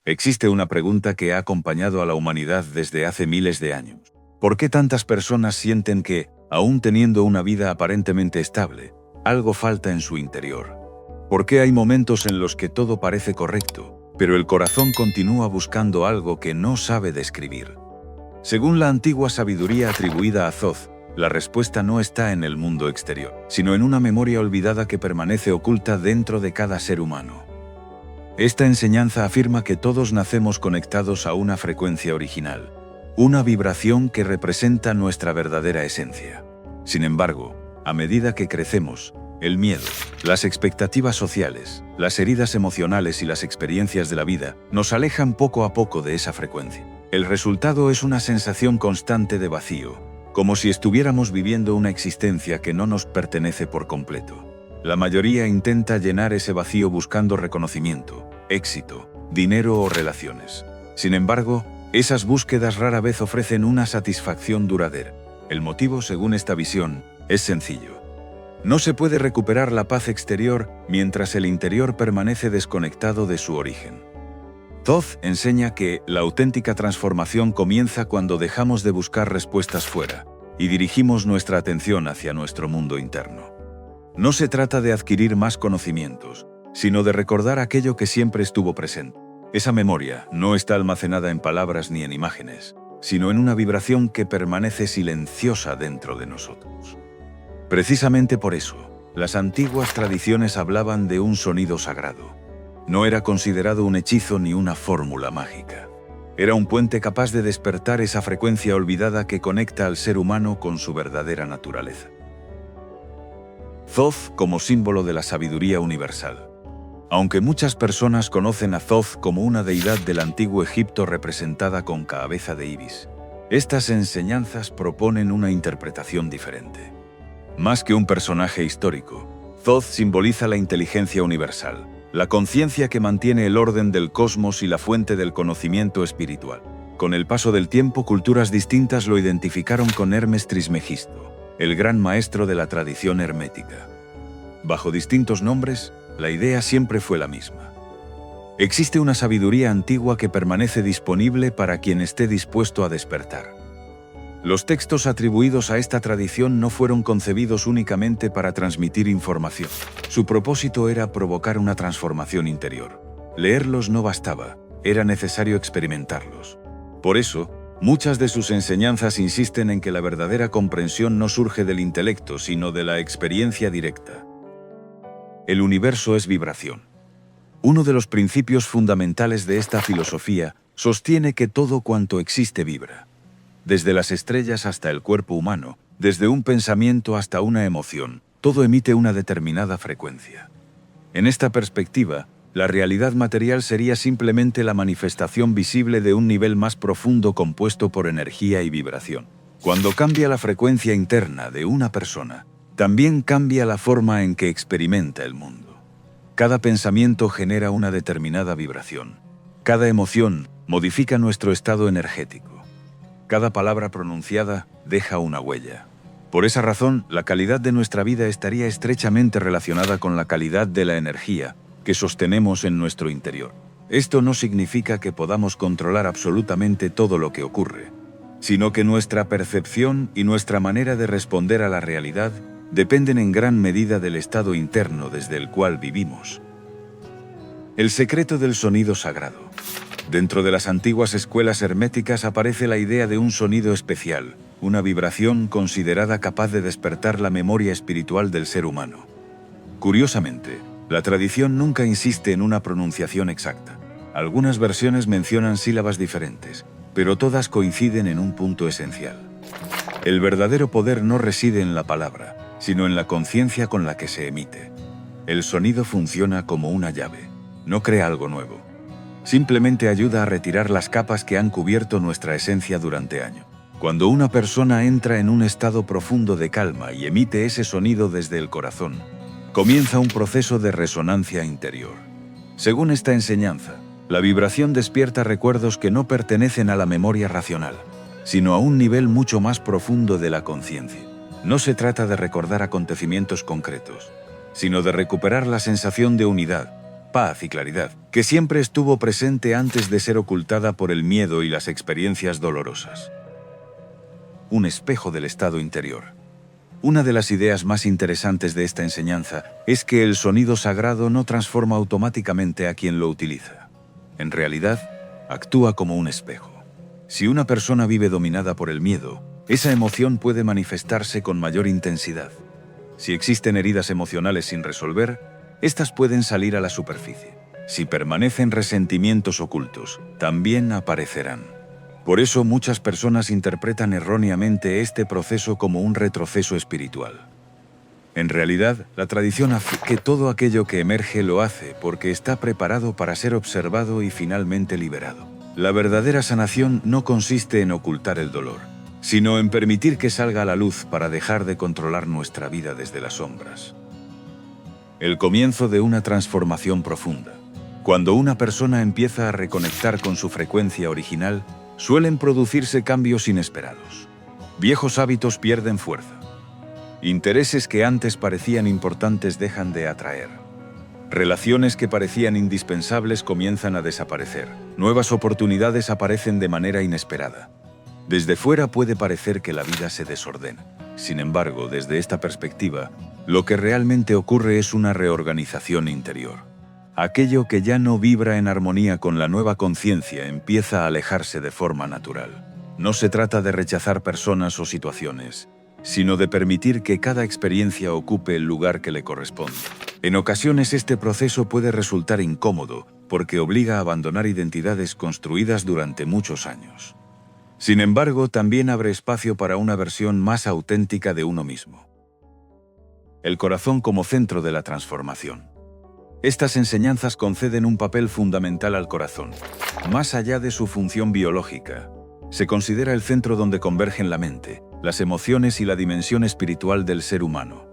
Existe una pregunta que ha acompañado a la humanidad desde hace miles de años. ¿Por qué tantas personas sienten que, aún teniendo una vida aparentemente estable, algo falta en su interior? ¿Por qué hay momentos en los que todo parece correcto, pero el corazón continúa buscando algo que no sabe describir? Según la antigua sabiduría atribuida a Thoth, la respuesta no está en el mundo exterior, sino en una memoria olvidada que permanece oculta dentro de cada ser humano. Esta enseñanza afirma que todos nacemos conectados a una frecuencia original, una vibración que representa nuestra verdadera esencia. Sin embargo, a medida que crecemos, el miedo, las expectativas sociales, las heridas emocionales y las experiencias de la vida nos alejan poco a poco de esa frecuencia. El resultado es una sensación constante de vacío, como si estuviéramos viviendo una existencia que no nos pertenece por completo. La mayoría intenta llenar ese vacío buscando reconocimiento, éxito, dinero o relaciones. Sin embargo, esas búsquedas rara vez ofrecen una satisfacción duradera. El motivo, según esta visión, es sencillo. No se puede recuperar la paz exterior mientras el interior permanece desconectado de su origen. Thoth enseña que la auténtica transformación comienza cuando dejamos de buscar respuestas fuera y dirigimos nuestra atención hacia nuestro mundo interno. No se trata de adquirir más conocimientos, sino de recordar aquello que siempre estuvo presente. Esa memoria no está almacenada en palabras ni en imágenes, sino en una vibración que permanece silenciosa dentro de nosotros. Precisamente por eso, las antiguas tradiciones hablaban de un sonido sagrado. No era considerado un hechizo ni una fórmula mágica. Era un puente capaz de despertar esa frecuencia olvidada que conecta al ser humano con su verdadera naturaleza. Thoth como símbolo de la sabiduría universal. Aunque muchas personas conocen a Thoth como una deidad del antiguo Egipto representada con cabeza de ibis, estas enseñanzas proponen una interpretación diferente. Más que un personaje histórico, Thoth simboliza la inteligencia universal, la conciencia que mantiene el orden del cosmos y la fuente del conocimiento espiritual. Con el paso del tiempo, culturas distintas lo identificaron con Hermes Trismegisto, el gran maestro de la tradición hermética. Bajo distintos nombres, la idea siempre fue la misma. Existe una sabiduría antigua que permanece disponible para quien esté dispuesto a despertar. Los textos atribuidos a esta tradición no fueron concebidos únicamente para transmitir información. Su propósito era provocar una transformación interior. Leerlos no bastaba, era necesario experimentarlos. Por eso, muchas de sus enseñanzas insisten en que la verdadera comprensión no surge del intelecto, sino de la experiencia directa. El universo es vibración. Uno de los principios fundamentales de esta filosofía sostiene que todo cuanto existe vibra. Desde las estrellas hasta el cuerpo humano, desde un pensamiento hasta una emoción, todo emite una determinada frecuencia. En esta perspectiva, la realidad material sería simplemente la manifestación visible de un nivel más profundo compuesto por energía y vibración. Cuando cambia la frecuencia interna de una persona, también cambia la forma en que experimenta el mundo. Cada pensamiento genera una determinada vibración. Cada emoción modifica nuestro estado energético. Cada palabra pronunciada deja una huella. Por esa razón, la calidad de nuestra vida estaría estrechamente relacionada con la calidad de la energía que sostenemos en nuestro interior. Esto no significa que podamos controlar absolutamente todo lo que ocurre, sino que nuestra percepción y nuestra manera de responder a la realidad dependen en gran medida del estado interno desde el cual vivimos. El secreto del sonido sagrado. Dentro de las antiguas escuelas herméticas aparece la idea de un sonido especial, una vibración considerada capaz de despertar la memoria espiritual del ser humano. Curiosamente, la tradición nunca insiste en una pronunciación exacta. Algunas versiones mencionan sílabas diferentes, pero todas coinciden en un punto esencial. El verdadero poder no reside en la palabra, sino en la conciencia con la que se emite. El sonido funciona como una llave, no crea algo nuevo. Simplemente ayuda a retirar las capas que han cubierto nuestra esencia durante años. Cuando una persona entra en un estado profundo de calma y emite ese sonido desde el corazón, comienza un proceso de resonancia interior. Según esta enseñanza, la vibración despierta recuerdos que no pertenecen a la memoria racional, sino a un nivel mucho más profundo de la conciencia. No se trata de recordar acontecimientos concretos, sino de recuperar la sensación de unidad, paz y claridad, que siempre estuvo presente antes de ser ocultada por el miedo y las experiencias dolorosas. Un espejo del estado interior. Una de las ideas más interesantes de esta enseñanza es que el sonido sagrado no transforma automáticamente a quien lo utiliza. En realidad, actúa como un espejo. Si una persona vive dominada por el miedo, esa emoción puede manifestarse con mayor intensidad. Si existen heridas emocionales sin resolver, estas pueden salir a la superficie. Si permanecen resentimientos ocultos, también aparecerán. Por eso muchas personas interpretan erróneamente este proceso como un retroceso espiritual. En realidad, la tradición afirma que todo aquello que emerge lo hace porque está preparado para ser observado y finalmente liberado. La verdadera sanación no consiste en ocultar el dolor, sino en permitir que salga a la luz para dejar de controlar nuestra vida desde las sombras. El comienzo de una transformación profunda. Cuando una persona empieza a reconectar con su frecuencia original, suelen producirse cambios inesperados. Viejos hábitos pierden fuerza. Intereses que antes parecían importantes dejan de atraer. Relaciones que parecían indispensables comienzan a desaparecer. Nuevas oportunidades aparecen de manera inesperada. Desde fuera puede parecer que la vida se desordena. Sin embargo, desde esta perspectiva, lo que realmente ocurre es una reorganización interior. Aquello que ya no vibra en armonía con la nueva conciencia empieza a alejarse de forma natural. No se trata de rechazar personas o situaciones, sino de permitir que cada experiencia ocupe el lugar que le corresponde. En ocasiones este proceso puede resultar incómodo porque obliga a abandonar identidades construidas durante muchos años. Sin embargo, también abre espacio para una versión más auténtica de uno mismo. El corazón como centro de la transformación. Estas enseñanzas conceden un papel fundamental al corazón. Más allá de su función biológica, se considera el centro donde convergen la mente, las emociones y la dimensión espiritual del ser humano.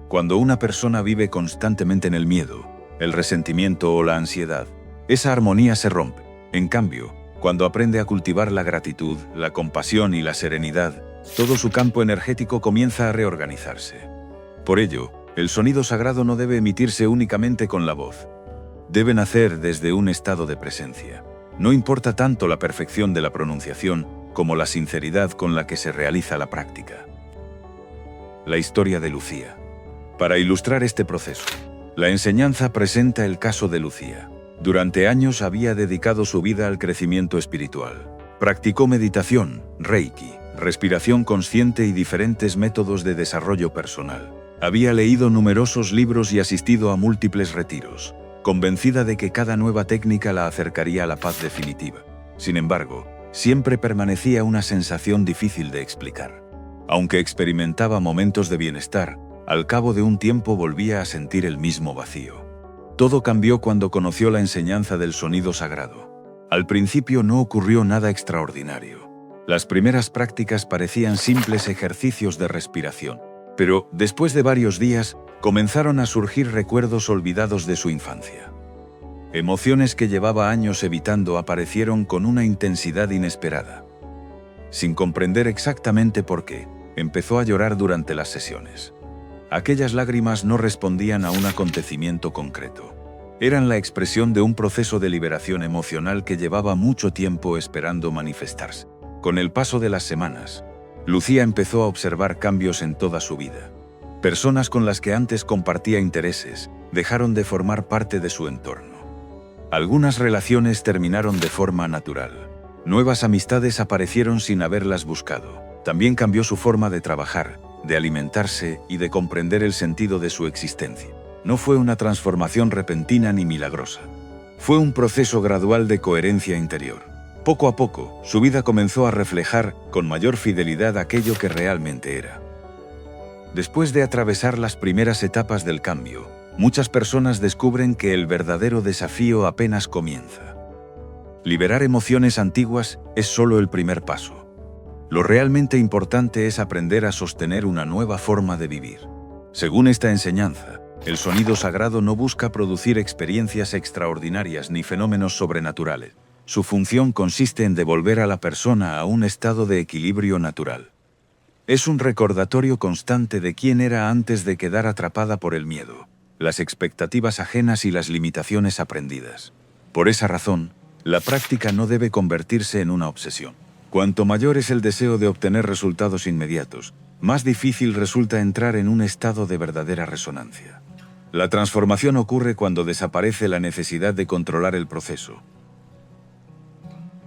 Cuando una persona vive constantemente en el miedo, el resentimiento o la ansiedad, esa armonía se rompe. En cambio, cuando aprende a cultivar la gratitud, la compasión y la serenidad, todo su campo energético comienza a reorganizarse. Por ello, el sonido sagrado no debe emitirse únicamente con la voz. Debe nacer desde un estado de presencia. No importa tanto la perfección de la pronunciación como la sinceridad con la que se realiza la práctica. La historia de Lucía. Para ilustrar este proceso, la enseñanza presenta el caso de Lucía. Durante años había dedicado su vida al crecimiento espiritual. Practicó meditación, reiki, respiración consciente y diferentes métodos de desarrollo personal. Había leído numerosos libros y asistido a múltiples retiros, convencida de que cada nueva técnica la acercaría a la paz definitiva. Sin embargo, siempre permanecía una sensación difícil de explicar. Aunque experimentaba momentos de bienestar, al cabo de un tiempo volvía a sentir el mismo vacío. Todo cambió cuando conoció la enseñanza del sonido sagrado. Al principio no ocurrió nada extraordinario. Las primeras prácticas parecían simples ejercicios de respiración. Pero, después de varios días, comenzaron a surgir recuerdos olvidados de su infancia. Emociones que llevaba años evitando aparecieron con una intensidad inesperada. Sin comprender exactamente por qué, empezó a llorar durante las sesiones. Aquellas lágrimas no respondían a un acontecimiento concreto. Eran la expresión de un proceso de liberación emocional que llevaba mucho tiempo esperando manifestarse. Con el paso de las semanas, Lucía empezó a observar cambios en toda su vida. Personas con las que antes compartía intereses dejaron de formar parte de su entorno. Algunas relaciones terminaron de forma natural. Nuevas amistades aparecieron sin haberlas buscado. También cambió su forma de trabajar, de alimentarse y de comprender el sentido de su existencia. No fue una transformación repentina ni milagrosa. Fue un proceso gradual de coherencia interior. Poco a poco, su vida comenzó a reflejar con mayor fidelidad aquello que realmente era. Después de atravesar las primeras etapas del cambio, muchas personas descubren que el verdadero desafío apenas comienza. Liberar emociones antiguas es solo el primer paso. Lo realmente importante es aprender a sostener una nueva forma de vivir. Según esta enseñanza, el sonido sagrado no busca producir experiencias extraordinarias ni fenómenos sobrenaturales. Su función consiste en devolver a la persona a un estado de equilibrio natural. Es un recordatorio constante de quién era antes de quedar atrapada por el miedo. las expectativas ajenas y las limitaciones aprendidas. Por esa razón, la práctica no debe convertirse en una obsesión. Cuanto mayor es el deseo de obtener resultados inmediatos, más difícil resulta entrar en un estado de verdadera resonancia. La transformación ocurre cuando desaparece la necesidad de controlar el proceso.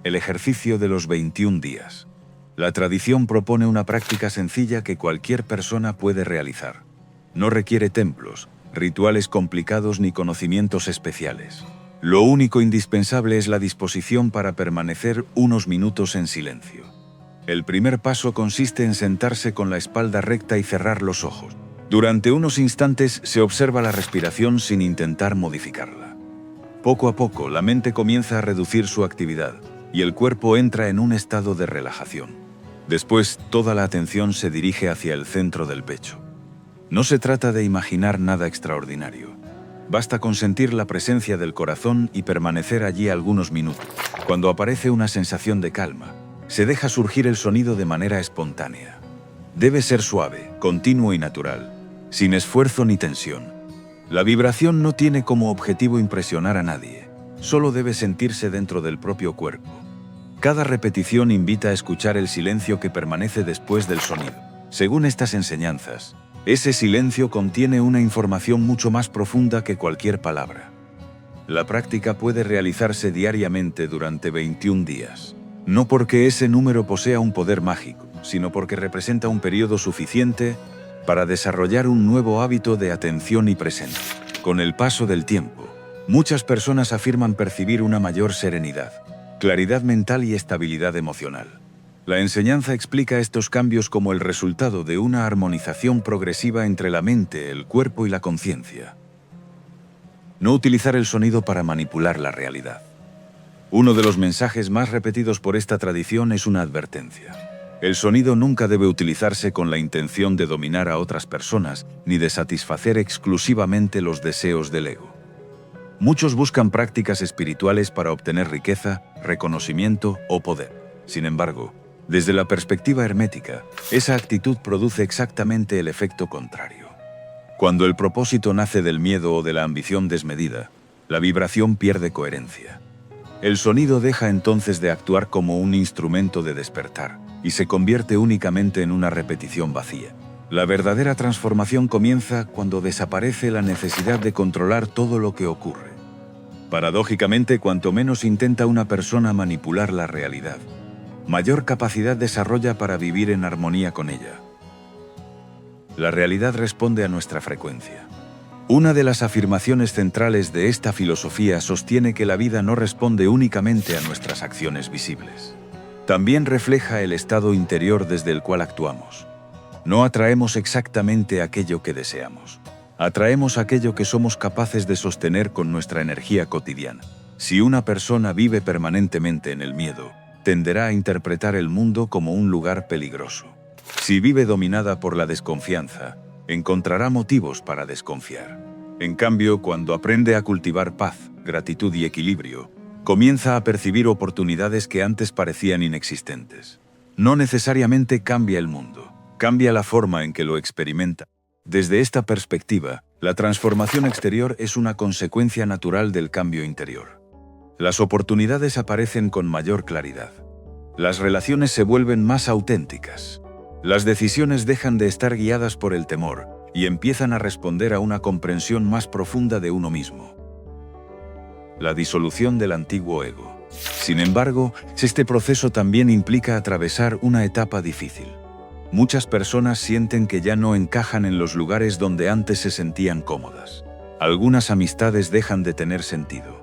El ejercicio de los 21 días. La tradición propone una práctica sencilla que cualquier persona puede realizar. No requiere templos, rituales complicados ni conocimientos especiales. Lo único indispensable es la disposición para permanecer unos minutos en silencio. El primer paso consiste en sentarse con la espalda recta y cerrar los ojos. Durante unos instantes se observa la respiración sin intentar modificarla. Poco a poco, la mente comienza a reducir su actividad y el cuerpo entra en un estado de relajación. Después, toda la atención se dirige hacia el centro del pecho. No se trata de imaginar nada extraordinario. Basta con sentir la presencia del corazón y permanecer allí algunos minutos. Cuando aparece una sensación de calma, se deja surgir el sonido de manera espontánea. Debe ser suave, continuo y natural, sin esfuerzo ni tensión. La vibración no tiene como objetivo impresionar a nadie, solo debe sentirse dentro del propio cuerpo. Cada repetición invita a escuchar el silencio que permanece después del sonido. Según estas enseñanzas, ese silencio contiene una información mucho más profunda que cualquier palabra. La práctica puede realizarse diariamente durante 21 días. No porque ese número posea un poder mágico, sino porque representa un periodo suficiente para desarrollar un nuevo hábito de atención y presencia. Con el paso del tiempo, muchas personas afirman percibir una mayor serenidad, claridad mental y estabilidad emocional. La enseñanza explica estos cambios como el resultado de una armonización progresiva entre la mente, el cuerpo y la conciencia. No utilizar el sonido para manipular la realidad. Uno de los mensajes más repetidos por esta tradición es una advertencia. El sonido nunca debe utilizarse con la intención de dominar a otras personas ni de satisfacer exclusivamente los deseos del ego. Muchos buscan prácticas espirituales para obtener riqueza, reconocimiento o poder. Sin embargo, desde la perspectiva hermética, esa actitud produce exactamente el efecto contrario. Cuando el propósito nace del miedo o de la ambición desmedida, la vibración pierde coherencia. El sonido deja entonces de actuar como un instrumento de despertar y se convierte únicamente en una repetición vacía. La verdadera transformación comienza cuando desaparece la necesidad de controlar todo lo que ocurre. Paradójicamente, cuanto menos intenta una persona manipular la realidad, mayor capacidad desarrolla para vivir en armonía con ella. La realidad responde a nuestra frecuencia. Una de las afirmaciones centrales de esta filosofía sostiene que la vida no responde únicamente a nuestras acciones visibles. También refleja el estado interior desde el cual actuamos. No atraemos exactamente aquello que deseamos. Atraemos aquello que somos capaces de sostener con nuestra energía cotidiana. Si una persona vive permanentemente en el miedo, tenderá a interpretar el mundo como un lugar peligroso. Si vive dominada por la desconfianza, encontrará motivos para desconfiar. En cambio, cuando aprende a cultivar paz, gratitud y equilibrio, comienza a percibir oportunidades que antes parecían inexistentes. No necesariamente cambia el mundo, cambia la forma en que lo experimenta. Desde esta perspectiva, la transformación exterior es una consecuencia natural del cambio interior. Las oportunidades aparecen con mayor claridad. Las relaciones se vuelven más auténticas. Las decisiones dejan de estar guiadas por el temor y empiezan a responder a una comprensión más profunda de uno mismo. La disolución del antiguo ego. Sin embargo, este proceso también implica atravesar una etapa difícil. Muchas personas sienten que ya no encajan en los lugares donde antes se sentían cómodas. Algunas amistades dejan de tener sentido.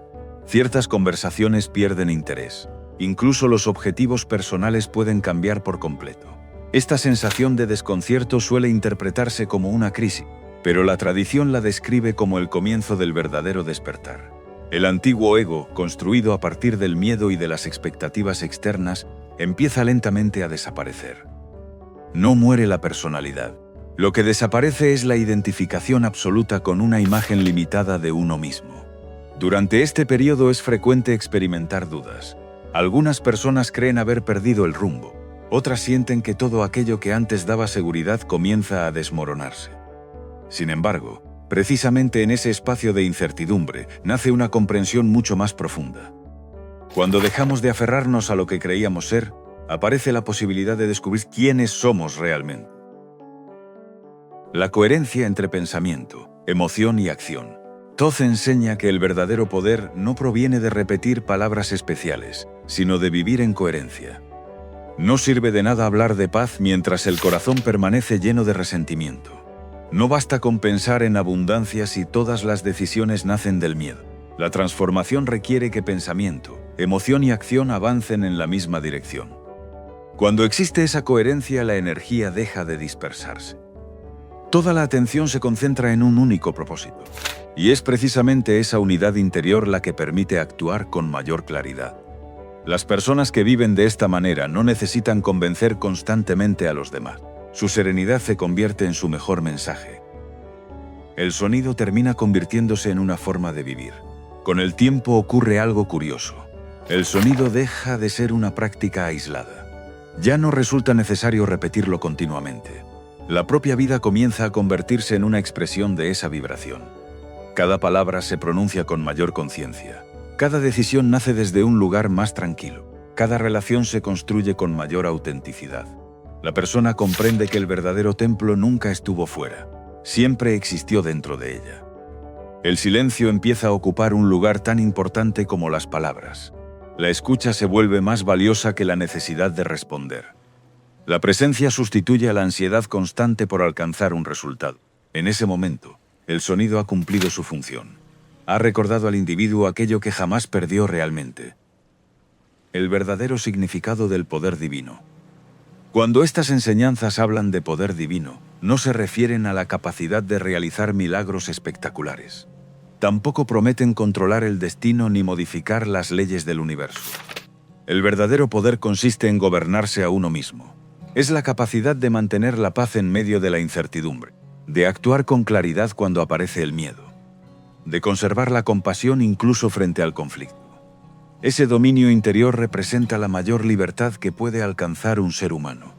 Ciertas conversaciones pierden interés. Incluso los objetivos personales pueden cambiar por completo. Esta sensación de desconcierto suele interpretarse como una crisis, pero la tradición la describe como el comienzo del verdadero despertar. El antiguo ego, construido a partir del miedo y de las expectativas externas, empieza lentamente a desaparecer. No muere la personalidad. Lo que desaparece es la identificación absoluta con una imagen limitada de uno mismo. Durante este periodo es frecuente experimentar dudas. Algunas personas creen haber perdido el rumbo. Otras sienten que todo aquello que antes daba seguridad comienza a desmoronarse. Sin embargo, Precisamente en ese espacio de incertidumbre nace una comprensión mucho más profunda. Cuando dejamos de aferrarnos a lo que creíamos ser, aparece la posibilidad de descubrir quiénes somos realmente. La coherencia entre pensamiento, emoción y acción. Thoth enseña que el verdadero poder no proviene de repetir palabras especiales, sino de vivir en coherencia. No sirve de nada hablar de paz mientras el corazón permanece lleno de resentimiento. No basta con pensar en abundancia si todas las decisiones nacen del miedo. La transformación requiere que pensamiento, emoción y acción avancen en la misma dirección. Cuando existe esa coherencia, la energía deja de dispersarse. Toda la atención se concentra en un único propósito. Y es precisamente esa unidad interior la que permite actuar con mayor claridad. Las personas que viven de esta manera no necesitan convencer constantemente a los demás. Su serenidad se convierte en su mejor mensaje. El sonido termina convirtiéndose en una forma de vivir. Con el tiempo ocurre algo curioso. El sonido deja de ser una práctica aislada. Ya no resulta necesario repetirlo continuamente. La propia vida comienza a convertirse en una expresión de esa vibración. Cada palabra se pronuncia con mayor conciencia. Cada decisión nace desde un lugar más tranquilo. Cada relación se construye con mayor autenticidad. La persona comprende que el verdadero templo nunca estuvo fuera. Siempre existió dentro de ella. El silencio empieza a ocupar un lugar tan importante como las palabras. La escucha se vuelve más valiosa que la necesidad de responder. La presencia sustituye a la ansiedad constante por alcanzar un resultado. En ese momento, el sonido ha cumplido su función. Ha recordado al individuo aquello que jamás perdió realmente. El verdadero significado del poder divino. Cuando estas enseñanzas hablan de poder divino, no se refieren a la capacidad de realizar milagros espectaculares. Tampoco prometen controlar el destino ni modificar las leyes del universo. El verdadero poder consiste en gobernarse a uno mismo. Es la capacidad de mantener la paz en medio de la incertidumbre, de actuar con claridad cuando aparece el miedo, de conservar la compasión incluso frente al conflicto. Ese dominio interior representa la mayor libertad que puede alcanzar un ser humano.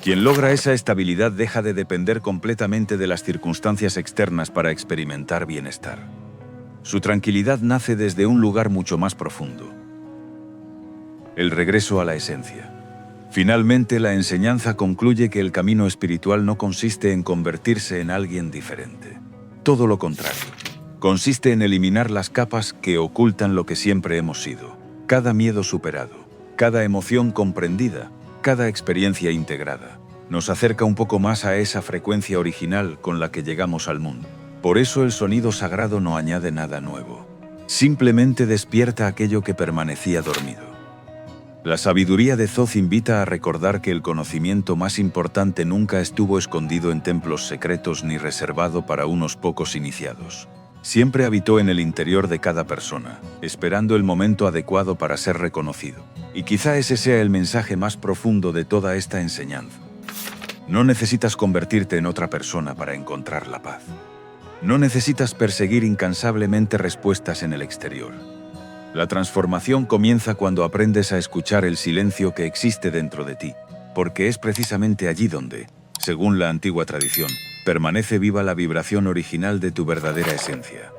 Quien logra esa estabilidad deja de depender completamente de las circunstancias externas para experimentar bienestar. Su tranquilidad nace desde un lugar mucho más profundo. El regreso a la esencia. Finalmente, la enseñanza concluye que el camino espiritual no consiste en convertirse en alguien diferente. Todo lo contrario. Consiste en eliminar las capas que ocultan lo que siempre hemos sido. Cada miedo superado, cada emoción comprendida, cada experiencia integrada, nos acerca un poco más a esa frecuencia original con la que llegamos al mundo. Por eso el sonido sagrado no añade nada nuevo. Simplemente despierta aquello que permanecía dormido. La sabiduría de Thoth invita a recordar que el conocimiento más importante nunca estuvo escondido en templos secretos ni reservado para unos pocos iniciados. Siempre habitó en el interior de cada persona, esperando el momento adecuado para ser reconocido. Y quizá ese sea el mensaje más profundo de toda esta enseñanza. No necesitas convertirte en otra persona para encontrar la paz. No necesitas perseguir incansablemente respuestas en el exterior. La transformación comienza cuando aprendes a escuchar el silencio que existe dentro de ti, porque es precisamente allí donde, según la antigua tradición, permanece viva la vibración original de tu verdadera esencia.